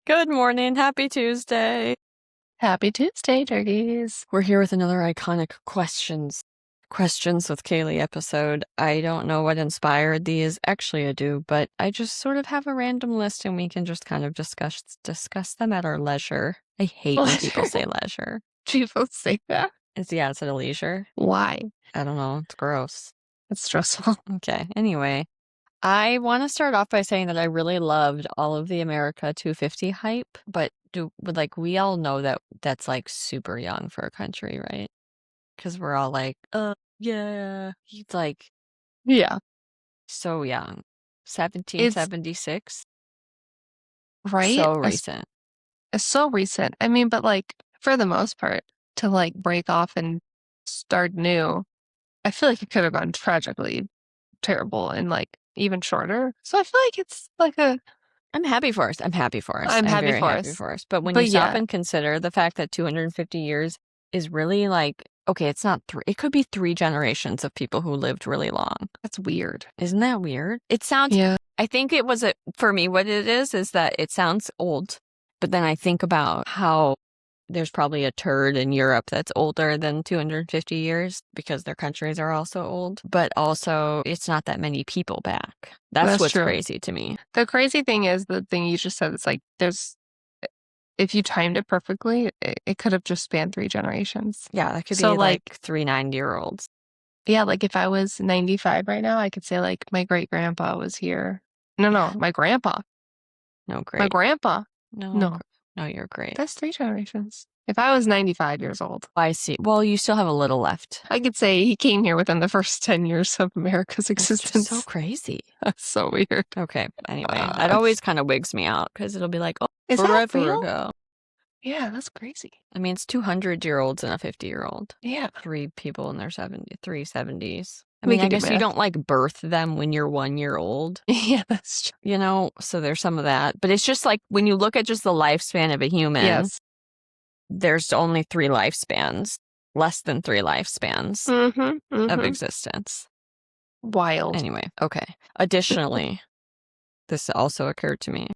Good morning. Happy Tuesday. Happy Tuesday, turkeys. We're here with another iconic questions with Kaylee episode. I don't know what inspired these. Actually, I do, but I just sort of have a random list and we can just kind of discuss them at our leisure. I hate when people say leisure. People say that? Is it a leisure? Why? I don't know. It's gross. It's stressful. Okay. Anyway, I want to start off by saying that I really loved all of the America 250 hype, but we all know that that's like super young for a country, right? Because we're all like, yeah, he's like Yeah. so young. 1776. Right? So recent. It's so recent. I mean, but like, for the most part, to like break off and start new, I feel like it could have gone tragically terrible and like even shorter. So I feel like it's like I'm happy for us. I'm happy for us. I'm happy very for happy us. for us. But when But you stop yeah. and consider the fact that 250 years is really like, okay, it's not three, it could be 3 generations of people who lived really long. That's weird. Isn't that weird? It sounds, Yeah. I think it was, for me, what it is that it sounds old, but then I think about how there's probably a turd in Europe that's older than 250 years because their countries are also old, but also it's not that many people back. That's what's true. crazy to me. The crazy thing is the thing you just said, it's like if you timed it perfectly, it could have just spanned 3 generations. Yeah, that could So, be like 3 90-year-olds. Yeah, like if I was 95 right now, I could say like my great grandpa was here. No, my grandpa. No, great. My grandpa. No, you're great. That's 3 generations. If I was 95 years old, I see. Well, you still have a little left. I could say he came here within the first 10 years of America's existence. That's so crazy. That's so weird. Okay, anyway, that always kind of wigs me out because it'll be like, oh, Is that forever real? ago. Yeah, that's crazy. I mean, it's 200-year-olds and a 50-year-old. Yeah. 3 people in their 370s. I We mean, I can do guess you math. don't like birth them when you're 1 year old, Yeah, that's true. you know? So there's some of that. But it's just like when you look at just the lifespan of a human, Yes. there's only 3 lifespans, less than 3 lifespans of existence. Wild. Anyway, okay. Additionally, this also occurred to me.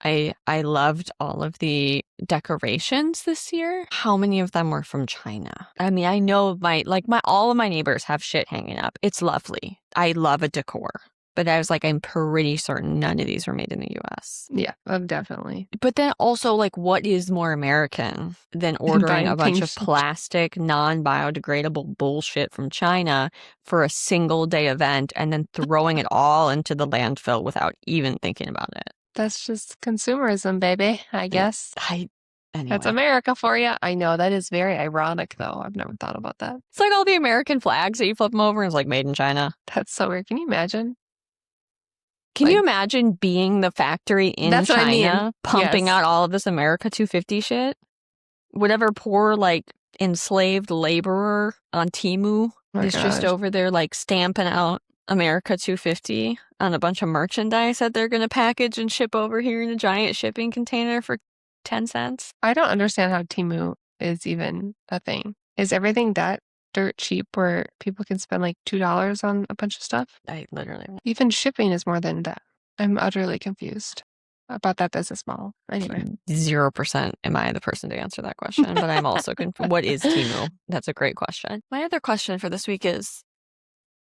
I loved all of the decorations this year. How many of them were from China? I mean, I know all of my neighbors have shit hanging up. It's lovely. I love a decor. But I was like, I'm pretty certain none of these were made in the US. Yeah, definitely. But then also, like, what is more American than ordering a bunch of plastic, non-biodegradable bullshit from China for a single day event and then throwing it all into the landfill without even thinking about it? That's just consumerism, baby, I guess. Anyway. That's America for you. I know, that is very ironic, though. I've never thought about that. It's like all the American flags that you flip them over and it's like made in China. That's so weird. Can you imagine? Can you imagine being the factory in China pumping out all of this America 250 shit? Whatever poor, like, enslaved laborer on Temu is just over there, like, stamping out America 250 on a bunch of merchandise that they're going to package and ship over here in a giant shipping container for 10 cents. I don't understand how Temu is even a thing. Is everything that dirt cheap where people can spend like $2 on a bunch of stuff? I literally... Even shipping is more than that. I'm utterly confused about that business model. Anyway. 0% am I the person to answer that question, but I'm also confused. What is Temu? That's a great question. My other question for this week is,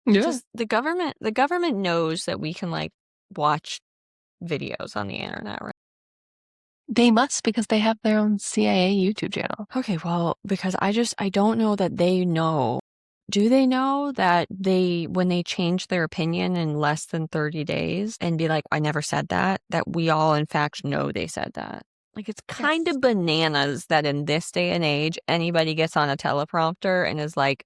does the government knows that we can like watch videos on the internet, right? They must, because they have their own CIA YouTube channel. Okay, well, because I don't know that they know. Do they know that when they change their opinion in less than 30 days and be like, I never said that we all in fact know they said that? Like, it's kind of bananas that in this day and age, anybody gets on a teleprompter and is like,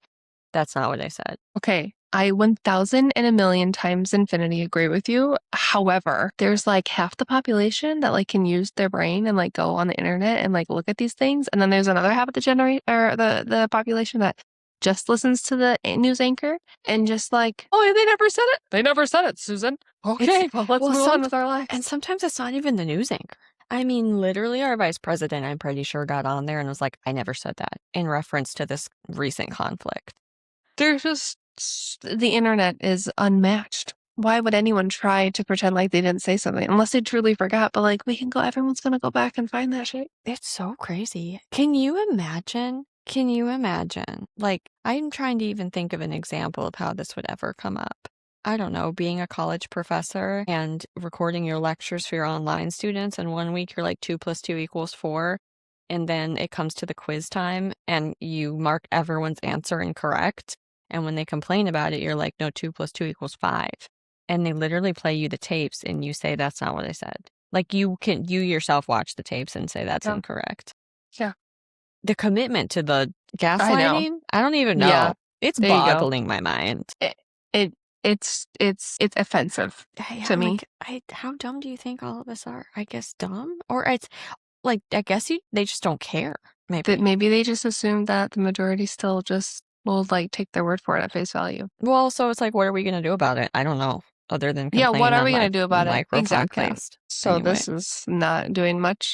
that's not what I said. Okay. I 1,000 and a million times infinity agree with you. However, there's like half the population that like can use their brain and like go on the internet and like look at these things. And then there's another half of the population that just listens to the news anchor and just like, oh, they never said it. They never said it, Susan. Okay, well, let's move on with our lives. And sometimes it's not even the news anchor. I mean, literally our vice president, I'm pretty sure, got on there and was like, I never said that in reference to this recent conflict. There's just, the internet is unmatched. why would anyone try to pretend like they didn't say something unless they truly forgot? But like, everyone's gonna go back and find that shit. It's so crazy. Can you imagine? Like, I'm trying to even think of an example of how this would ever come up. I don't know, being a college professor and recording your lectures for your online students, and 1 week you're like 2 + 2 = 4, and then it comes to the quiz time and you mark everyone's answer incorrect, and when they complain about it, you're like, no, 2 + 2 = 5. And they literally play you the tapes and you say that's not what I said. Like, you yourself watch the tapes and say that's incorrect. Yeah. The commitment to the gaslighting, I don't even know. Yeah. It's boggling my mind. It's offensive to me. Like, how dumb do you think all of us are? I guess dumb? Or it's like, I guess they just don't care. Maybe they just assume that the majority still just will like take their word for it at face value. Well, so it's like, what are we going to do about it? I don't know. Other than yeah, what are we going to do about it? Exactly. So anyway. This is not doing much.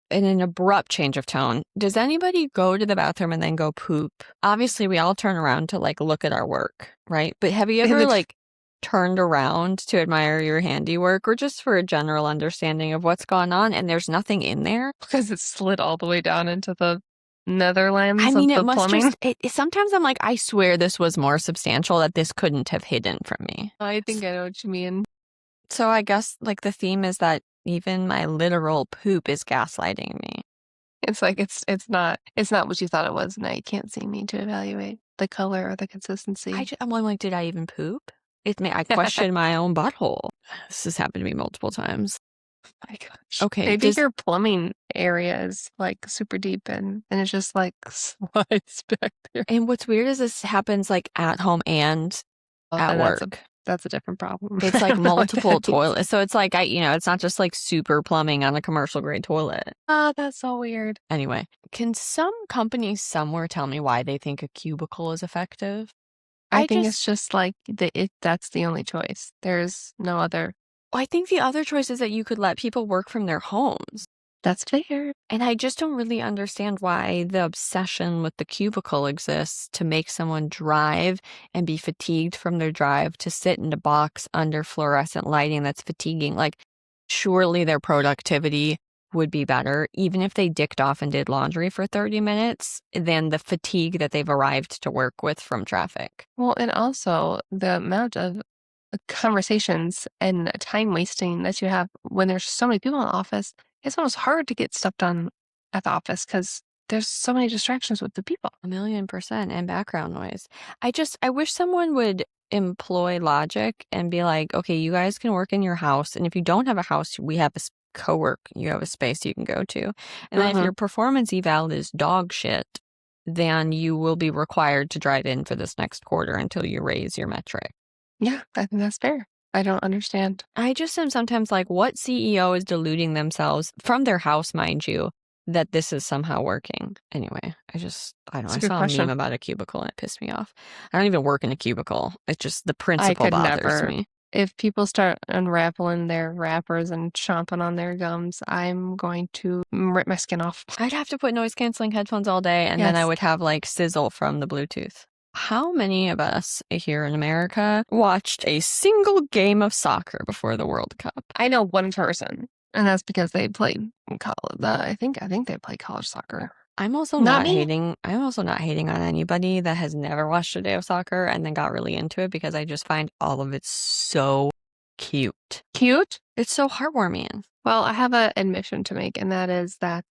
In an abrupt change of tone, does anybody go to the bathroom and then go poop? Obviously, we all turn around to like look at our work, right? But have you ever like turned around to admire your handiwork or just for a general understanding of what's going on and there's nothing in there? Because it slid all the way down into the Netherlands. I mean, it must just, sometimes I'm like, I swear this was more substantial, that this couldn't have hidden from me. I think I know what you mean. So I guess like the theme is that even my literal poop is gaslighting me. It's like, it's not what you thought it was. Now you can't see me to evaluate the color or the consistency. I'm like, did I even poop? I question my own butthole. This has happened to me multiple times. Oh my gosh. Okay. Maybe your plumbing area is like super deep and it just like slides back there. And what's weird is this happens like at home and at work. That's a different problem. It's like multiple toilets. So it's like, it's not just like super plumbing on a commercial grade toilet. That's so weird. Anyway, can some companies somewhere tell me why they think a cubicle is effective? I think it's just like that's the only choice. There's no other. I think the other choice is that you could let people work from their homes. That's fair. And I just don't really understand why the obsession with the cubicle exists to make someone drive and be fatigued from their drive to sit in a box under fluorescent lighting that's fatiguing. Like, surely their productivity would be better, even if they dicked off and did laundry for 30 minutes, than the fatigue that they've arrived to work with from traffic. Well, and also the amount of conversations and time wasting that you have when there's so many people in the office. It's almost hard to get stuff done at the office because there's so many distractions with the people. 1,000,000% and background noise. I wish someone would employ logic and be like, okay, you guys can work in your house. And if you don't have a house, we have a co-work. You have a space you can go to. And then if your performance eval is dog shit, then you will be required to drive in for this next quarter until you raise your metric. Yeah, I think that's fair. I don't understand. I just am sometimes like, what CEO is deluding themselves from their house, mind you, that this is somehow working? Anyway, I don't know. I saw a meme about a cubicle and it pissed me off. I don't even work in a cubicle. It's just the principle bothers me. If people start unraveling their wrappers and chomping on their gums, I'm going to rip my skin off. I'd have to put noise canceling headphones all day and then I would have like sizzle from the Bluetooth. How many of us here in America watched a single game of soccer before the World Cup? I know one person, and that's because they played college. I think they play college soccer. I'm also not hating on anybody that has never watched a day of soccer and then got really into it, because I just find all of it so cute. Cute? It's so heartwarming. Well, I have an admission to make, and that is that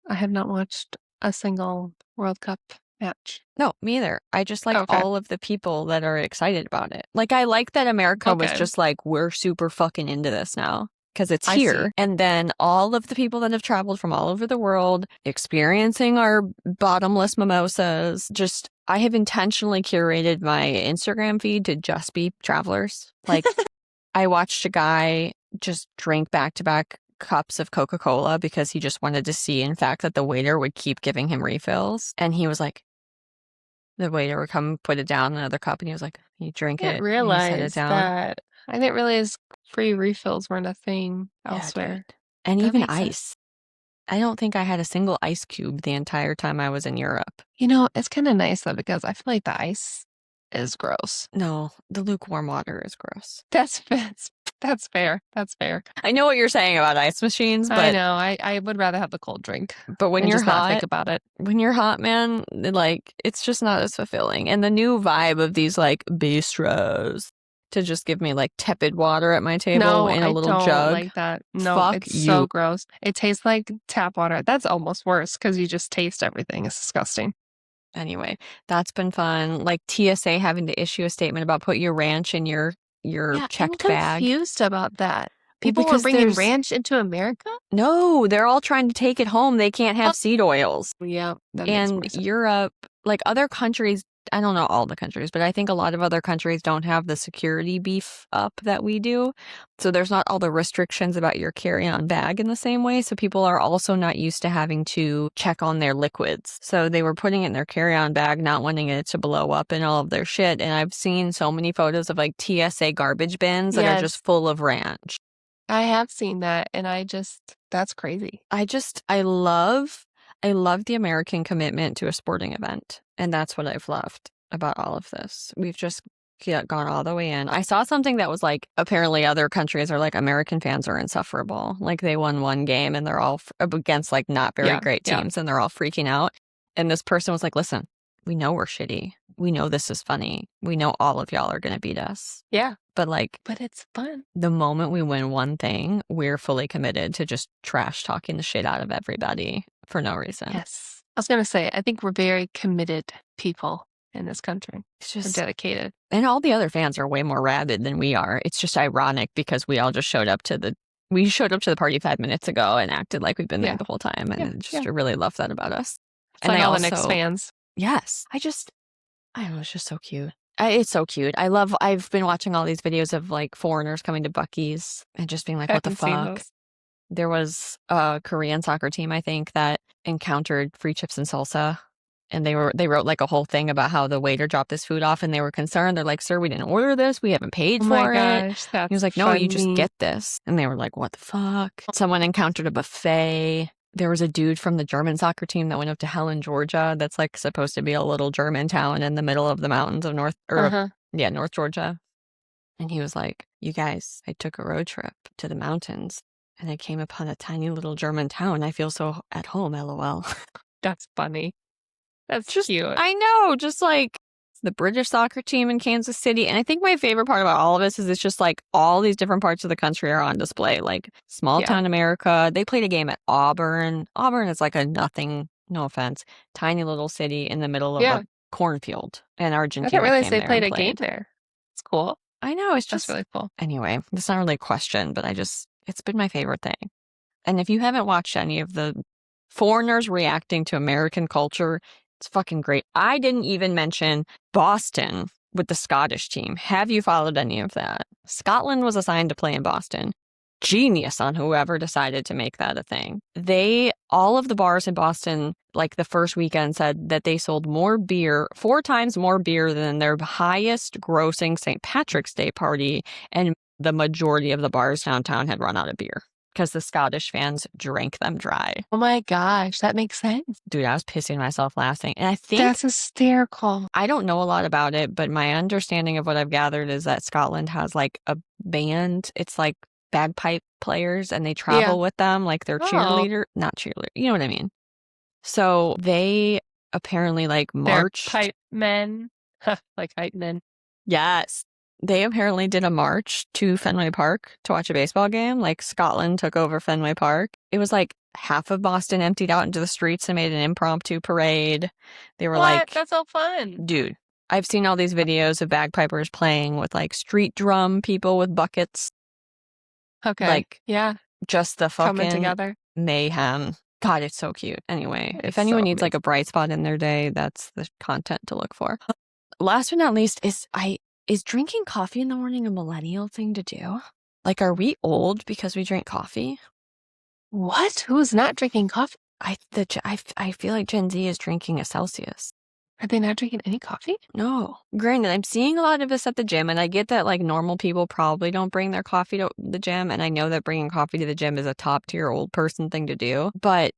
I have not watched a single World Cup match. No, me either. I just like all of the people that are excited about it. Like, I like that America was just like, we're super fucking into this now because it's here. And then all of the people that have traveled from all over the world experiencing our bottomless mimosas. Just, I have intentionally curated my Instagram feed to just be travelers. Like, I watched a guy just drink back-to-back cups of Coca-Cola because he just wanted to see, in fact, that the waiter would keep giving him refills. And he was like, the waiter would come put it down in another cup and he was like, you drink it. I didn't realize that. I didn't realize free refills weren't a thing elsewhere. And that even ice. I don't think I had a single ice cube the entire time I was in Europe. You know, it's kind of nice though, because I feel like the ice is gross. No, the lukewarm water is gross. That's fair. That's fair. I know what you're saying about ice machines, but I know. I would rather have the cold drink. But when you're just hot, not think about it. When you're hot, man, like it's just not as fulfilling. And the new vibe of these like bistros to just give me like tepid water at my table in a little jug. I don't like that. No, Fuck it's you. so gross. It tastes like tap water. That's almost worse because you just taste everything. It's disgusting. Anyway, that's been fun. Like TSA having to issue a statement about put your ranch in your checked bag. I'm confused about that. People were bringing ranch into America? No, they're all trying to take it home. They can't have seed oils. Yeah, that and makes more sense. Europe, like other countries, I don't know all the countries, but I think a lot of other countries don't have the security beef up that we do. So there's not all the restrictions about your carry-on bag in the same way. So people are also not used to having to check on their liquids. So they were putting it in their carry-on bag, not wanting it to blow up in all of their shit. And I've seen so many photos of like TSA garbage bins that are just full of ranch. I have seen that, and that's crazy. I love the American commitment to a sporting event, and that's what I've loved about all of this. We've just gone all the way in. I saw something that was like, apparently other countries are like, American fans are insufferable. Like they won one game and they're all against like not very great teams and they're all freaking out. And this person was like, listen, we know we're shitty. We know this is funny. We know all of y'all are going to beat us. Yeah. But it's fun. The moment we win one thing, we're fully committed to just trash talking the shit out of everybody for no reason. Yes. I was going to say, I think we're very committed people in this country. It's just we're dedicated. And all the other fans are way more rabid than we are. It's just ironic because we all just showed up to the party 5 minutes ago and acted like we've been there the whole time. And I really love that about us. It's and like all the Knicks fans. Yes. I don't know, it's just so cute. It's so cute. I've been watching all these videos of like foreigners coming to Buc-ee's and just being like, what the fuck? There was a Korean soccer team, I think, that encountered free chips and salsa. And they wrote like a whole thing about how the waiter dropped this food off and they were concerned. They're like, sir, we didn't order this. We haven't paid for it. He was like, no, you just get this. And they were like, what the fuck? Someone encountered a buffet. There was a dude from the German soccer team that went up to Helen, Georgia. That's like supposed to be a little German town in the middle of the mountains of North Georgia. And he was like, you guys, I took a road trip to the mountains and I came upon a tiny little German town. I feel so at home, LOL. That's funny. That's just cute. I know, just like the British soccer team in Kansas City. And I think my favorite part about all of this is it's just like all these different parts of the country are on display. Like small town America. They played a game at Auburn. Auburn is like a nothing, no offense, tiny little city in the middle of a cornfield. And Argentina. I didn't realize they played a game there. It's cool. I know. It's just that's really cool. Anyway, it's not really a question, but it's been my favorite thing. And if you haven't watched any of the foreigners reacting to American culture, it's fucking great. I didn't even mention Boston with the Scottish team. Have you followed any of that? Scotland was assigned to play in Boston. Genius on whoever decided to make that a thing. All of the bars in Boston, like the first weekend, said that they sold 4 times more beer than their highest grossing St. Patrick's Day party. And the majority of the bars downtown had run out of beer because the Scottish fans drank them dry. Oh my gosh, that makes sense. Dude, I was pissing myself laughing. And I think that's hysterical. I don't know a lot about it, but my understanding of what I've gathered is that Scotland has like a band. It's like bagpipe players and they travel with them like they're not cheerleader. You know what I mean? So they apparently like marched. They're pipe men. Like hype men. Yes. They apparently did a march to Fenway Park to watch a baseball game. Like Scotland took over Fenway Park. It was like half of Boston emptied out into the streets and made an impromptu parade. They were like, that's so fun. Dude, I've seen all these videos of bagpipers playing with like street drum people with buckets. Okay. Like, just the coming fucking together. Mayhem. God, it's so cute. Anyway, if anyone needs like a bright spot in their day, that's the content to look for. Last but not least is drinking coffee in the morning a millennial thing to do? Like, are we old because we drink coffee? What? Who's not drinking coffee? I feel like Gen Z is drinking a Celsius. Are they not drinking any coffee? No. Granted, I'm seeing a lot of this at the gym, and I get that like normal people probably don't bring their coffee to the gym, and I know that bringing coffee to the gym is a top tier old person thing to do. But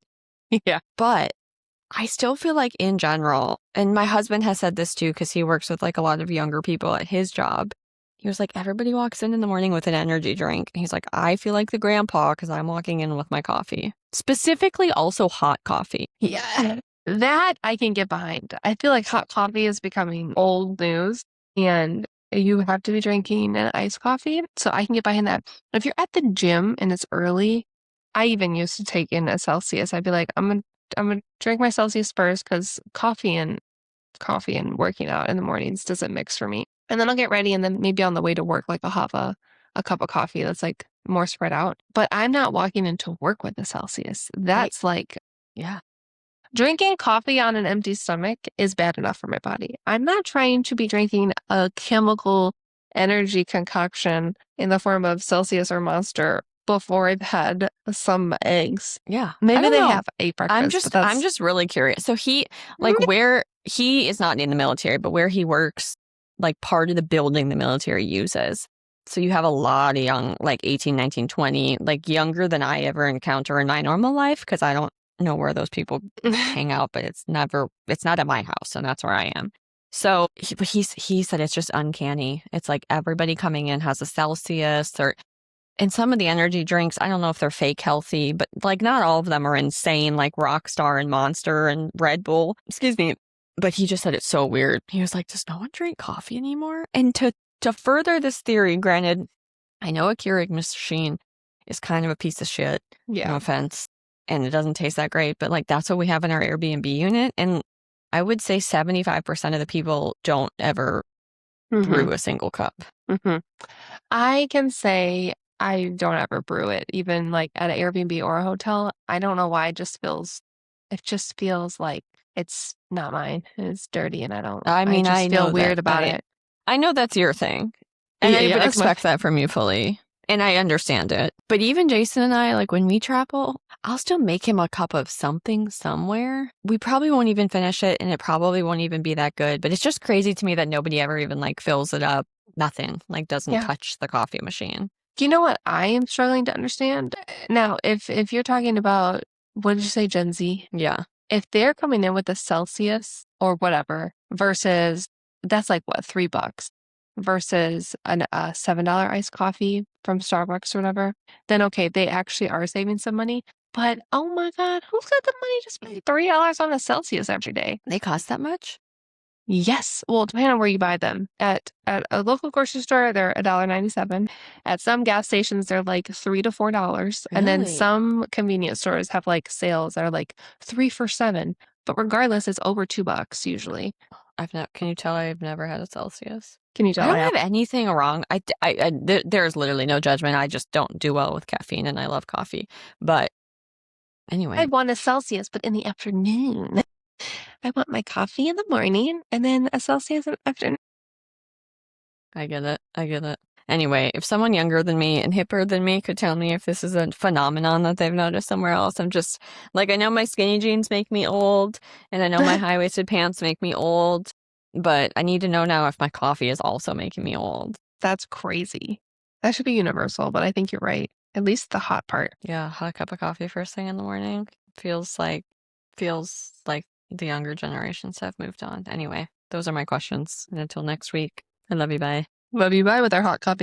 I still feel like in general, and my husband has said this too, because he works with like a lot of younger people at his job. He was like, everybody walks in the morning with an energy drink. And he's like, I feel like the grandpa because I'm walking in with my coffee. Specifically, also hot coffee. Yeah, that I can get behind. I feel like hot coffee is becoming old news and you have to be drinking an iced coffee. So I can get behind that. If you're at the gym and it's early, I even used to take in a Celsius. I'd be like, I'm gonna drink my Celsius first because coffee and working out in the mornings doesn't mix for me. And then I'll get ready and then maybe on the way to work, like I'll have a cup of coffee that's like more spread out. But I'm not walking into work with a Celsius. That's like, yeah. Drinking coffee on an empty stomach is bad enough for my body. I'm not trying to be drinking a chemical energy concoction in the form of Celsius or Monster before I've had some eggs. Yeah. Maybe they have a breakfast. I'm just really curious. So he, like where he is not in the military, but where he works, like part of the building the military uses. So you have a lot of young, like 18, 19, 20, like younger than I ever encounter in my normal life because I don't know where those people hang out, but it's not at my house, and that's where I am. So he said it's just uncanny. It's like everybody coming in has a Celsius and some of the energy drinks, I don't know if they're fake healthy, but like not all of them are insane, like Rockstar and Monster and Red Bull. Excuse me. But he just said it's so weird. He was like, does no one drink coffee anymore? And to further this theory, granted, I know a Keurig machine is kind of a piece of shit. Yeah. No offense. And it doesn't taste that great, but like that's what we have in our Airbnb unit. And I would say 75% of the people don't ever brew a single cup. I can say I don't ever brew it, even like at an Airbnb or a hotel. I don't know why it just feels like it's not mine. It's dirty and I just feel weird about it. I know that's your thing. And I would expect that from you fully. And I understand it. But even Jason and I, like when we travel, I'll still make him a cup of something somewhere. We probably won't even finish it and it probably won't even be that good. But it's just crazy to me that nobody ever even like fills it up. Nothing. Like doesn't touch the coffee machine. You know what I am struggling to understand? Now, if you're talking about, what did you say, Gen Z? Yeah. If they're coming in with a Celsius or whatever versus, that's like what, $3 versus a $7 iced coffee from Starbucks or whatever, then okay, they actually are saving some money. But oh my God, who's got the money to spend $3 on a Celsius every day? They cost that much? Yes. Well, depending on where you buy them. At a local grocery store, they're $1.97. At some gas stations, they're like $3 to $4. Really? And then some convenience stores have like sales that are like 3 for $7. But regardless, it's over $2 usually. Can you tell I've never had a Celsius? Can you tell? I don't have anything wrong. There's literally no judgment. I just don't do well with caffeine, and I love coffee. But anyway, I want a Celsius, but in the afternoon. I want my coffee in the morning and then a Celsius in the afternoon. I get it. Anyway, if someone younger than me and hipper than me could tell me if this is a phenomenon that they've noticed somewhere else, I'm just like, I know my skinny jeans make me old and I know my high-waisted pants make me old, but I need to know now if my coffee is also making me old. That's crazy. That should be universal, but I think you're right. At least the hot part. Yeah, hot cup of coffee first thing in the morning feels like the younger generations have moved on. Anyway, those are my questions. And until next week, I love you, bye. Love you, bye with our hot coffee.